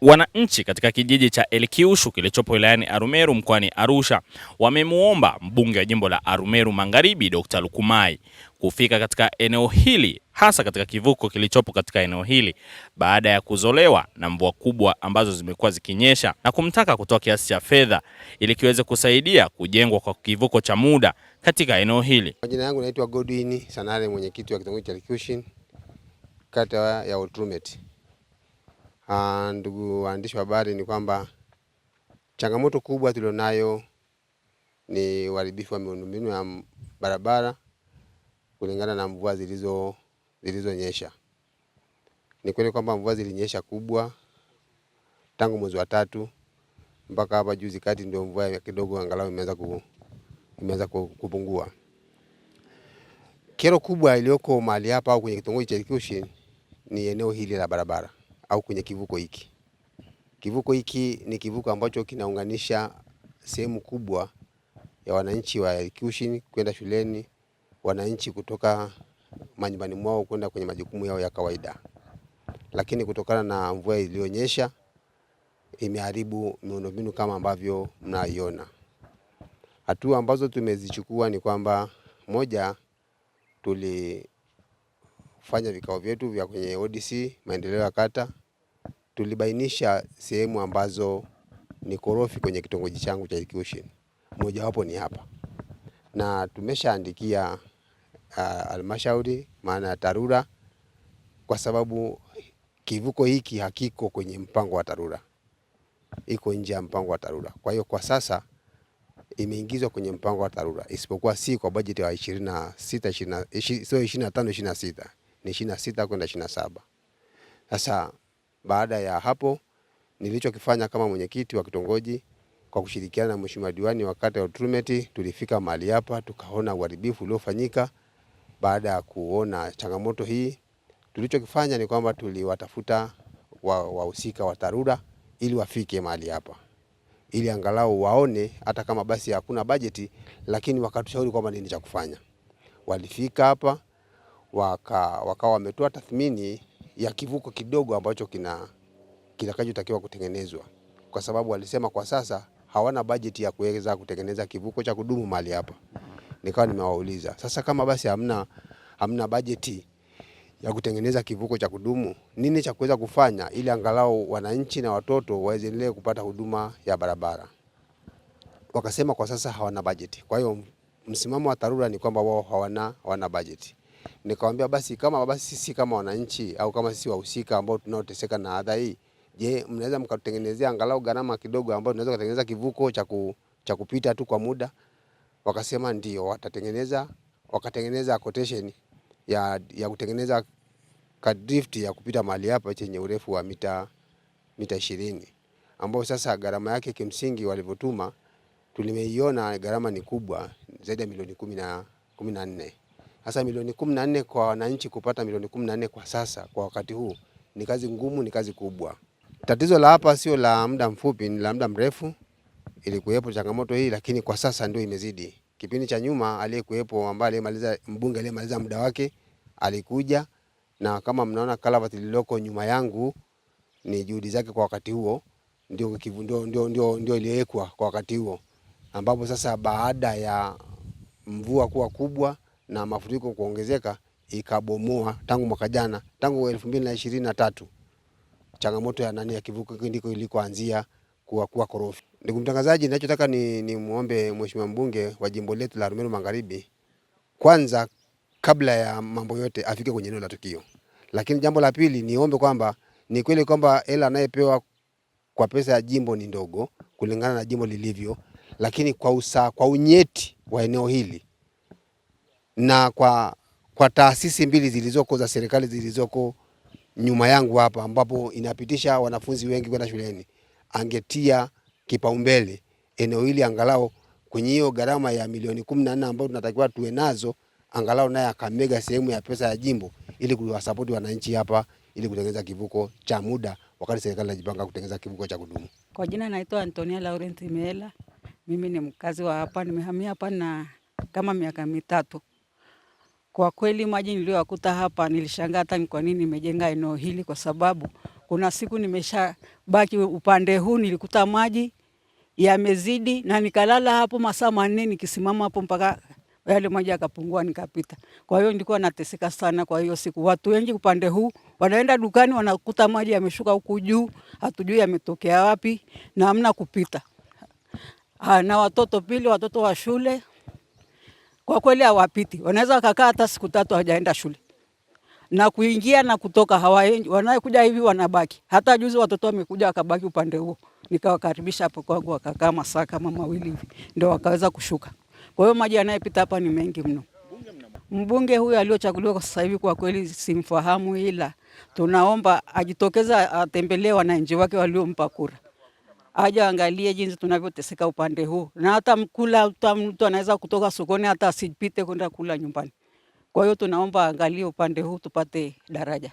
Wananchi katika kijiji cha Elkiushu kilichopo wilayani Arumeru mkoani Arusha wamemuomba mbunge wa jimbo la Arumeru Magharibi Dr. Lukumai kufika katika eneo hili, hasa katika kivuko kilichopo katika eneo hili baada ya kuzolewa na mvua kubwa ambazo zimekuwa zikinyesha, na kumtaka kutoa kiasi cha fedha ili kiweze kusaidia kujengwa kwa kivuko cha muda katika eneo hili. Majina yangu naitwa Godwin Sanare, mwenyekiti wa kitongoji cha Elkiushu, kata ya Oltrumet. Ndugu waandishi wa habari, ni kwamba changamoto kubwa tulionayo ni uharibifu wa miundombinu ya barabara kulingana na mvua zilizonyesha. Ni kweli kwamba mvua zilinyesha kubwa tangu mwezi wa 3 mpaka hapa juzi kati ndio mvua kidogo angalau imeanza kupungua. Kero kubwa iliyoko mahali hapa au kwenye kitongoji cha Elkiushu ni eneo hili la barabara au kwenye kivuko hiki. Kivuko hiki ni kivuko ambacho kinaunganisha sehemu kubwa ya wananchi wa Elkiushu kwenda shuleni, wananchi kutoka manyumbani mwao kwenda kwenye majukumu yao ya kawaida. Lakini kutokana na mvua iliyonyesha imeharibu miundombinu kama ambavyo mnaiona. Hatua ambazo tumezichukua ni kwamba, moja, tulifanya vikao vyetu vya kwenye ODC maendeleo ya kata. Tulibainisha sehemu ambazo ni korofi kwenye kitongoji changu cha Elkiushu. Moja wapo ni hapa. Na tumeshaandikia halmashauri, maana ya TARURA, kwa sababu kivuko hiki hakiko kwenye mpango wa TARURA. Iko nje ya mpango wa TARURA. Kwa hiyo kwa sasa imeingizwa kwenye mpango wa TARURA, isipokuwa si kwa bajeti ya 25-26, ni 26 kwenda 27. Sasa baada ya hapo, nilichokifanya kama mwenyekiti wa kitongoji kwa kushirikiana na mheshimiwa diwani wa kata ya Oltrumet, tulifika mahali hapa tukaona uharibifu uliofanyika. Baada ya kuona changamoto hii, tulichokifanya ni kwamba tuliwatafuta wahusika wa TARURA ili wafike mahali hapa, ili angalau waone hata kama basi hakuna bajeti, lakini wakatushauri kwamba nini cha kufanya. Walifika hapa wakawa wametoa tathmini ya kivuko kidogo ambacho kinakachotakiwa kutengenezwa, kwa sababu walisema kwa sasa hawana bajeti ya kuweza kutengeneza kivuko cha kudumu mahali hapa. Nikawa nimewauliza, sasa kama basi hamna bajeti ya kutengeneza kivuko cha kudumu, nini cha kuweza kufanya ili angalau wananchi na watoto waendelee kupata huduma ya barabara? Wakasema kwa sasa hawana bajeti. Kwa hiyo msimamo wa TARURA ni kwamba wao hawana bajeti. Nikamwambia basi sisi kama wananchi au kama sisi wahusika ambao tunaoteseka na adha hii, je, mnaweza mkatutengenezea angalau gharama kidogo ambayo tunaweza kutengeneza kivuko cha kupita tu kwa muda? Wakasema ndio watatengeneza. Wakatengeneza quotation ya kutengeneza drift ya kupita mahali hapa chenye urefu wa mita 20, ambao sasa gharama yake kimsingi walivyotuma tulimeiona gharama ni kubwa zaidi ya milioni 14. Sasa milioni 14 kwa wananchi, kupata milioni 14 kwa sasa kwa wakati huu ni kazi ngumu, ni kazi kubwa. Tatizo la hapa sio la muda mfupi, ni la muda mrefu. Ilikuwepo changamoto hii, lakini kwa sasa ndio imezidi. Kipindi cha nyuma aliyekuwepo ambaye mbunge aliyemaliza muda wake alikuja, na kama mnaona kalavati lililoko nyuma yangu ni juhudi zake kwa wakati huo, ndio iliwekwa kwa wakati huo, ambapo sasa baada ya mvua kuwa kubwa na mafuriko kuongezeka ikabomoa tangu mwaka jana, tangu 2023. Changamoto ya kivuko ndiko ilikoanzia kuwa korofi. Ndugu mtangazaji, ninachotaka ni muombe mheshimiwa mbunge wa jimbo letu la Arumeru Magharibi, kwanza kabla ya mambo yote afike kwenye eneo la tukio. Lakini jambo la pili, niombe kwamba ni kweli kwamba hela anayepewa kwa pesa ya jimbo ni ndogo kulingana na jimbo lilivyo, lakini kwa unyeti wa eneo hili na kwa taasisi mbili zilizoko za serikali zilizoko nyuma yangu hapa, ambapo inapitisha wanafunzi wengi kwenda shuleni, angetia kipaumbele eneo hili, angalau kwenye hiyo gharama ya milioni 14 ambayo tunatakiwa tuwe nazo, angalau naye akamega sehemu ya pesa ya jimbo ili kuwasupport wananchi hapa ili kutengeneza kivuko cha muda, wakati serikali inajipanga kutengeneza kivuko cha kudumu. Kwa jina naitwa Antonia Laurent Mela. Mimi ni mkazi wa hapa, nimehamia hapa na kama miaka 3. Kwa kweli maji niliyokuta hapa nilishangaa hata ni kwa nini nimejenga eneo hili, kwa sababu Kuna siku nimesha baki upande huu, nilikuta maji yamezidi na nikalala hapo masaa 4 nikisimama hapo mpaka yale maji yakapungua nikapita. Kwa hiyo nilikuwa nateseka sana. Kwa hiyo siku watu wengi upande huu wanaenda dukani wanakuta maji yameshuka huku juu, hatujui yametokea wapi na hamna kupita. Na watoto pili, watoto wa shule kwa kweli hawapiti. Wanaweza kukaa hata siku 3 hawajaenda shule. Na kuingia na kutoka hawaendi, wanakuja hivi wanabaki. Hata juzi watoto wamekuja wakabaki upande huo. Nikawakaribisha hapo kwangu wakakaa masaa kama 2 hivi ndio wakaweza kushuka. Kwa hiyo maji yanayopita hapa ni mengi mno. Mbunge huyu aliochaguliwa kwa sasa hivi kwa kweli simfahamu, ila tunaomba ajitokeza atembelee wananchi wake waliompa kura. Aje angalie jinsi tunavyoteseka upande huu. Na hata mtu anaweza kutoka sokoni hata asipite kwenda kula nyumbani. Kwa hiyo tunaomba angalie upande huu tupate daraja.